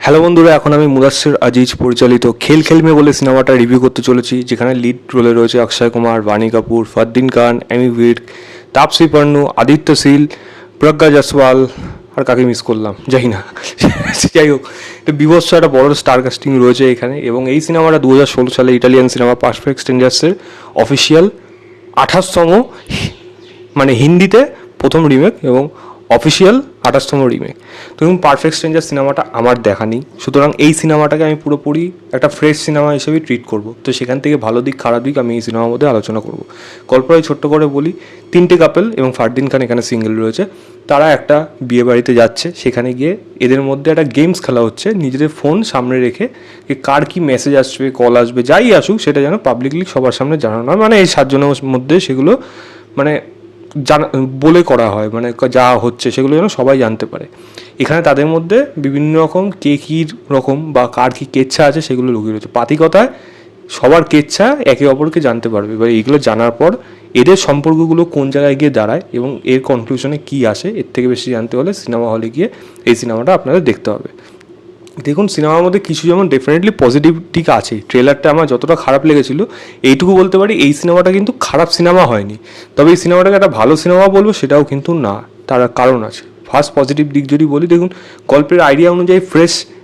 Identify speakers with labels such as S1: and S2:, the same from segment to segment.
S1: Hello বন্ধুরা, এখন আমি মুদাসসির আজিজ পরিচালিত খেল খেলমে বলে সিনেমাটা রিভিউ করতে চলেছি, যেখানে লিড রোলে রয়েছে অক্ষয় কুমার, বাণী কাপুর, ফারদিন খান, এমি ভির্ক, তাপসী পান্নু, আদিত্য শীল, প্রজ্ঞা জয়সওয়াল। আর কাকে মিস করলাম জানি না। যাই হোক, এটা বিভৎস একটা বড় স্টার কাস্টিং রয়েছে এখানে। এবং এই সিনেমাটা 2016 সালে ইটালিয়ান সিনেমা পারফেক্ট স্ট্রেঞ্জার্সের অফিসিয়াল 28তম, মানে হিন্দিতে প্রথম রিমেক এবং অফিসিয়াল 28তম রিমেক। তো এবং পারফেক্ট স্ট্রেঞ্জার সিনেমাটা আমার দেখা নেই, সুতরাং এই সিনেমাটাকে আমি পুরোপুরি একটা ফ্রেশ সিনেমা হিসেবে ট্রিট করব। তো সেখান থেকে ভালো দিক খারাপ দিক আমি এই সিনেমার মধ্যে আলোচনা করব। গল্পটাই ছোট্ট করে বলি, 3টে কাপল এবং ফারদিন খান এখানে সিঙ্গেল রয়েছে। তারা একটা বিয়ে বাড়িতে যাচ্ছে, সেখানে গিয়ে এদের মধ্যে একটা গেমস খেলা হচ্ছে, নিজেদের ফোন সামনে রেখে কার কি মেসেজ আসবে, কল আসবে, যাই আসুক সেটা যেন পাবলিকলি সবার সামনে জানানো হয়। মানে এই 7 জনের মধ্যে সেগুলো মানে জানা বলে করা হয়, মানে যা হচ্ছে সেগুলো যেন সবাই জানতে পারে। এখানে তাদের মধ্যে বিভিন্ন রকম কে কী রকম বা কার কী কেচ্ছা আছে সেগুলো লুকিয়ে রয়েছে। পাতিকথায় সবার কেচ্ছা একে অপরকে জানতে পারবে। এবার এইগুলো জানার পর এদের সম্পর্কগুলো কোন জায়গায় গিয়ে দাঁড়ায় এবং এর কনক্লুশনে কী আসে, এর থেকে বেশি জানতে হলে সিনেমা হলে গিয়ে এই সিনেমাটা আপনাদের দেখতে হবে। দেখুন, সিনেমার মধ্যে কিছু যেমন ডেফিনেটলি পজিটিভ দিক আছেই। ট্রেলারটা আমার যতটা খারাপ লেগেছিল, এইটুকু বলতে পারি এই সিনেমাটা কিন্তু খারাপ সিনেমা হয়নি। তবে এই সিনেমাটাকে একটা ভালো সিনেমা বলবো সেটাও কিন্তু না, তার কারণ আছে। ফার্স্ট পজিটিভ দিক যদি বলি, দেখুন গল্পের আইডিয়া অনুযায়ী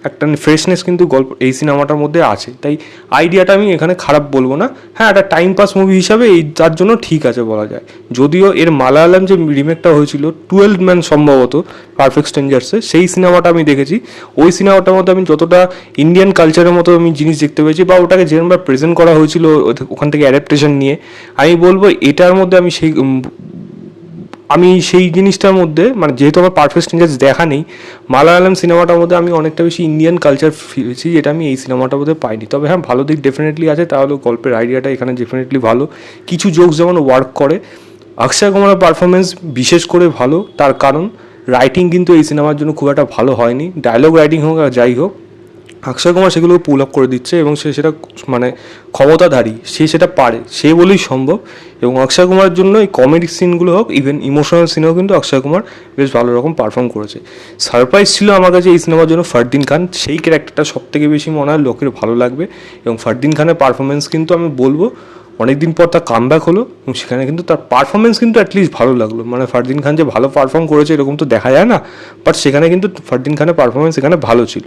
S1: একটা ফ্রেশনেস কিন্তু গল্প এই সিনেমাটার মধ্যে আছে, তাই আইডিয়াটা আমি এখানে খারাপ বলবো না। হ্যাঁ, একটা টাইম পাস মুভি হিসাবে এই তার জন্য ঠিক আছে বলা যায়। যদিও এর মালায়ালাম যে রিমেকটা হয়েছিল 12 ম্যান সম্ভবত পারফেক্ট স্ট্রেঞ্জার্সে, সেই সিনেমাটা আমি দেখেছি। ওই সিনেমাটার মধ্যে আমি যতটা ইন্ডিয়ান কালচারের মতো আমি জিনিস দেখতে পেয়েছি, বা ওটাকে যেরকমভাবে প্রেজেন্ট করা হয়েছিল ওখান থেকে অ্যাডাপ্টেশন নিয়ে, আমি বলবো এটার মধ্যে আমি সেই জিনিসটার মধ্যে, মানে যেহেতু আমার পারফেক্ট স্ট্রেঞ্জার্স দেখা নেই, মালায়ালাম সিনেমাটার মধ্যে আমি অনেকটা বেশি ইন্ডিয়ান কালচার ফিরেছি, যেটা আমি এই সিনেমাটার মধ্যে পাইনি। তবে হ্যাঁ, ভালো দিক ডেফিনেটলি আছে, তাহলে গল্পের আইডিয়াটা এখানে ডেফিনেটলি ভালো। কিছু জোকস যেমন ওয়ার্ক করে। অক্ষয় কুমারের পারফরমেন্স বিশেষ করে ভালো, তার কারণ রাইটিং কিন্তু এই সিনেমার জন্য খুব একটা ভালো হয়নি। ডায়লগ রাইটিং হোক আর যাই হোক, অক্ষয় কুমার সেগুলোকে পুল আপ করে দিচ্ছে এবং সে সেটা মানে ক্ষমতাধারী, সে সেটা পারে, সে বলেই সম্ভব। এবং অক্ষয় কুমারের জন্য এই কমেডি সিনগুলো হোক, ইভেন ইমোশনাল সিনেও কিন্তু অক্ষয় কুমার বেশ ভালো রকম পারফর্ম করেছে। সারপ্রাইজ ছিল আমার কাছে এই সিনেমার জন্য ফারদিন খান, সেই ক্যারেক্টারটা সব থেকে বেশি মনে হয় লোকের ভালো লাগবে। এবং ফারদিন খানের পারফরমেন্স কিন্তু আমি বলবো অনেকদিন পর তার কামব্যাক হলো, এবং সেখানে কিন্তু তার পারফরমেন্স কিন্তু অ্যাটলিস্ট ভালো লাগলো। মানে ফারদিন খান যে ভালো পারফর্ম করেছে এরকম তো দেখা যায় না, বাট সেখানে কিন্তু ফারদিন খানের পারফরমেন্স এখানে ভালো ছিল।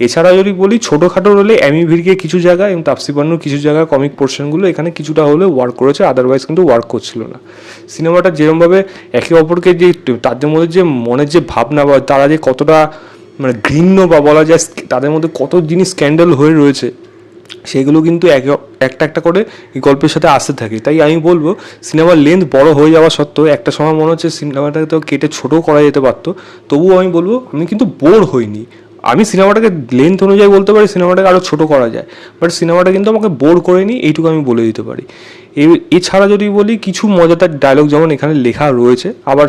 S1: এছাড়া যদি বলি ছোটোখাটো রোলে এমি ভির্কে কিছু জায়গায় এবং তাপসী পান্নুর কিছু জায়গায় কমিক পোর্শনগুলো এখানে কিছুটা হলেও ওয়ার্ক করেছে, আদারওয়াইজ কিন্তু ওয়ার্ক করছিল না। সিনেমাটা যেরকমভাবে একে অপরকে যে তাদের মধ্যে যে মনের যে ভাবনা, বা তারা যে কতটা মানে ঘৃণ্য বা বলা যায় তাদের মধ্যে কত জিনিস স্ক্যান্ডাল হয়ে রয়েছে, সেগুলো কিন্তু একটা একটা করে এই গল্পের সাথে আসতে থাকে। তাই আমি বলবো সিনেমার লেন্থ বড় হয়ে যাওয়া সত্ত্বেও একটা সময় মনে হচ্ছে সিনেমাটাকে তো কেটে ছোটো করা যেতে পারতো, তবুও আমি বলবো আমি কিন্তু বোর হইনি। আমি সিনেমাটাকে লেন্থ অনুযায়ী বলতে পারি সিনেমাটাকে আরও ছোটো করা যায়, বাট সিনেমাটা কিন্তু আমাকে বোর করেনি, এইটুকু আমি বলে দিতে পারি। এছাড়া যদি বলি কিছু মজাদার ডায়লগ যেমন এখানে লেখা রয়েছে, আবার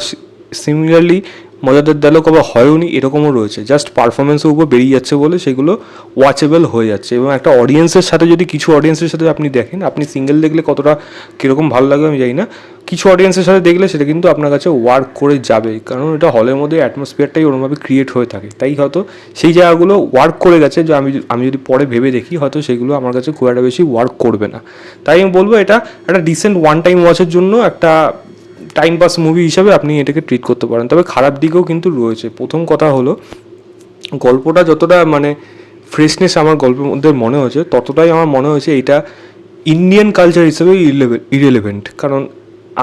S1: সিমিলারলি মজাদার ডায়লগ আবার হয়ও নি, এরকমও রয়েছে। জাস্ট পারফরমেন্সের উপর বেরিয়ে যাচ্ছে বলে সেগুলো ওয়াচেবল হয়ে যাচ্ছে। এবং একটা অডিয়েন্সের সাথে যদি কিছু অডিয়েন্সের সাথে আপনি দেখেন, আপনি সিঙ্গেল দেখলে কতটা কীরকম ভালো লাগবে আমি জানি না, কিছু অডিয়েন্সের সাথে দেখলে সেটা কিন্তু আপনার কাছে ওয়ার্ক করে যাবে, কারণ এটা হলের মধ্যে অ্যাটমসফিয়ারটাই ওরমভাবে ক্রিয়েট হয়ে থাকে। তাই হয়তো সেই জায়গাগুলো ওয়ার্ক করে গেছে, যে আমি যদি পরে ভেবে দেখি হয়তো সেগুলো আমার কাছে খুব একটা বেশি ওয়ার্ক করবে না। তাই আমি বলবো এটা একটা ডিসেন্ট ওয়ান টাইম ওয়াচের জন্য একটা টাইম পাস মুভি হিসাবে আপনি এটাকে ট্রিট করতে পারেন। তবে খারাপ দিকেও কিন্তু রয়েছে। প্রথম কথা হলো, গল্পটা যতটা মানে ফ্রেশনেস আমার গল্পের মধ্যে মনে হয়েছে, ততটাই আমার মনে হয়েছে এটা ইন্ডিয়ান কালচার হিসেবে ইরেলেভেন্ট। কারণ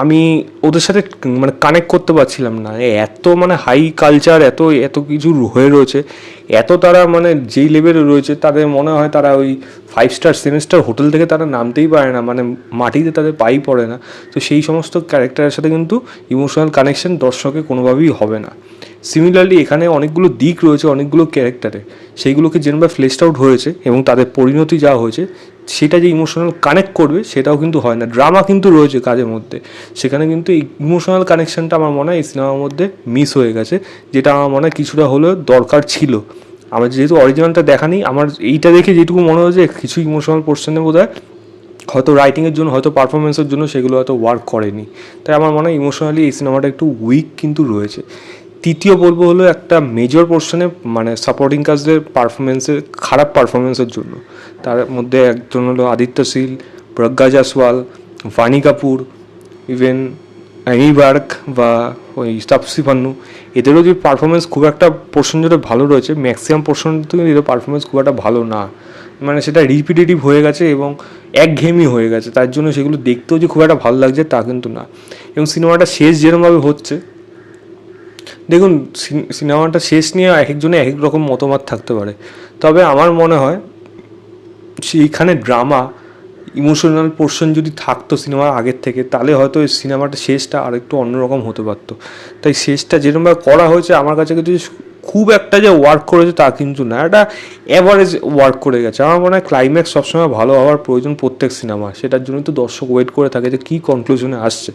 S1: আমি ওদের সাথে মানে কানেক্ট করতে পারছিলাম না। এত মানে হাই কালচার, এত এত কিছু হয়ে রয়েছে, এত তারা মানে যেই লেভেলে রয়েছে, তাদের মনে হয় তারা ওই 5 স্টার 7 স্টার হোটেল থেকে তারা নামতেই পারে না, মানে মাটিতে তাদের পাই পড়ে না। তো সেই সমস্ত ক্যারেক্টারের সাথে কিন্তু ইমোশনাল কানেকশন দর্শকের কোনোভাবেই হবে না। সিমিলারলি এখানে অনেকগুলো দিক রয়েছে, অনেকগুলো ক্যারেক্টারে, সেইগুলোকে যেভাবে ফ্লেশড আউট হয়েছে এবং তাদের পরিণতি যা হয়েছে, সেটা যে ইমোশনাল কানেক্ট করবে সেটাও কিন্তু হয় না। ড্রামা কিন্তু রয়েছে কাজের মধ্যে, সেখানে কিন্তু এই ইমোশনাল কানেকশনটা আমার মনে হয় এই সিনেমার মধ্যে মিস হয়ে গেছে, যেটা আমার মনে হয় কিছুটা হলেও দরকার ছিল। আমার যেহেতু অরিজিনালটা দেখা নেই, আমার এইটা দেখে যেটুকু মনে হয়েছে কিছু ইমোশনাল পোর্শনে বোধ হয় হয়তো রাইটিংয়ের জন্য, হয়তো পারফরমেন্সের জন্য সেগুলো হয়তো ওয়ার্ক করেনি। তাই আমার মনে হয় ইমোশনালি এই সিনেমাটা একটু উইক কিন্তু রয়েছে। তৃতীয় বলবো হলো একটা মেজর পোর্শনে মানে সাপোর্টিং কাস্টদের পারফরমেন্সের খারাপ পারফরমেন্সের জন্য। তার মধ্যে একজন হলো আদিত্য শীল, প্রজ্ঞা Jaiswal, ভানি Kapoor, even Annie bark বা ওই তাপসী পান্নু, এদেরও যে পারফরমেন্স খুব একটা পোর্শন যেটা ভালো রয়েছে, ম্যাক্সিমাম পোর্শন থেকে এদের পারফরমেন্স খুব একটা ভালো না, মানে সেটা রিপিটেটিভ হয়ে গেছে এবং একঘেয়েমি হয়ে গেছে, তার জন্য সেগুলো দেখতেও যে খুব একটা ভালো লাগছে তা কিন্তু না। এবং সিনেমাটা শেষ যেরকমভাবে হচ্ছে, দেখুন সিনেমাটা শেষ নিয়ে এক একজনের এক এক রকম মতামত থাকতে পারে, তবে আমার মনে হয় সেইখানে ড্রামা ইমোশনাল পোর্শন যদি থাকতো সিনেমার আগের থেকে, তাহলে হয়তো এই সিনেমাটা শেষটা আরেকটু অন্যরকম হতে পারতো। তাই শেষটা যেরকমভাবে করা হয়েছে আমার কাছে কিন্তু খুব একটা যে ওয়ার্ক করেছে তা কিন্তু না, একটা অ্যাভারেজ ওয়ার্ক করে গেছে। আমার মনে হয় ক্লাইম্যাক্স সবসময় ভালো হওয়ার প্রয়োজন প্রত্যেক সিনেমা, সেটার জন্যই তো দর্শক ওয়েট করে থাকে যে কী কনক্লুশনে আসছে,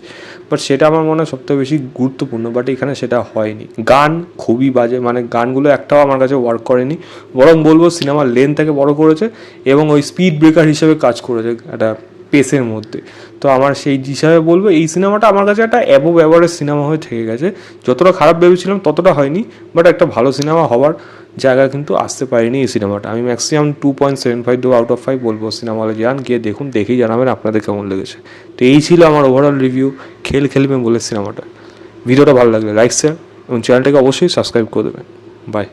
S1: বাট সেটা আমার মনে হয় সবথেকে বেশি গুরুত্বপূর্ণ, বাট এখানে সেটা হয়নি। গান খুবই বাজে, মানে গানগুলো একটাও আমার কাছে ওয়ার্ক করেনি, বরং বলবো সিনেমার লেন্থটাকে বড় করেছে এবং ওই স্পিড ব্রেকার হিসেবে কাজ করেছে একটা পেসের মধ্যে। তো আমার সেই হিসাবে বলবো এই সিনেমাটা আমার কাছে একটা অ্যাবোভ অ্যাভারেজ সিনেমা হয়ে থেকে গেছে। যতটা খারাপ ভেবেছিলাম ততটা হয়নি, বাট একটা ভালো সিনেমা হওয়ার জায়গা কিন্তু আসতে পারেনি এই সিনেমাটা। আমি ম্যাক্সিমাম 2.75 দেবো আউট অফ 5 বলবো। সিনেমা হলে যান, গিয়ে দেখুন, দেখেই জানাবেন আপনাদের কেমন লেগেছে। তো এই ছিল আমার ওভারঅল রিভিউ খেলবে বলে সিনেমাটা। ভিডিওটা ভালো লাগলে লাইক শেয়ার এবং চ্যানেলটাকে অবশ্যই সাবস্ক্রাইব করে দেবেন। বাই।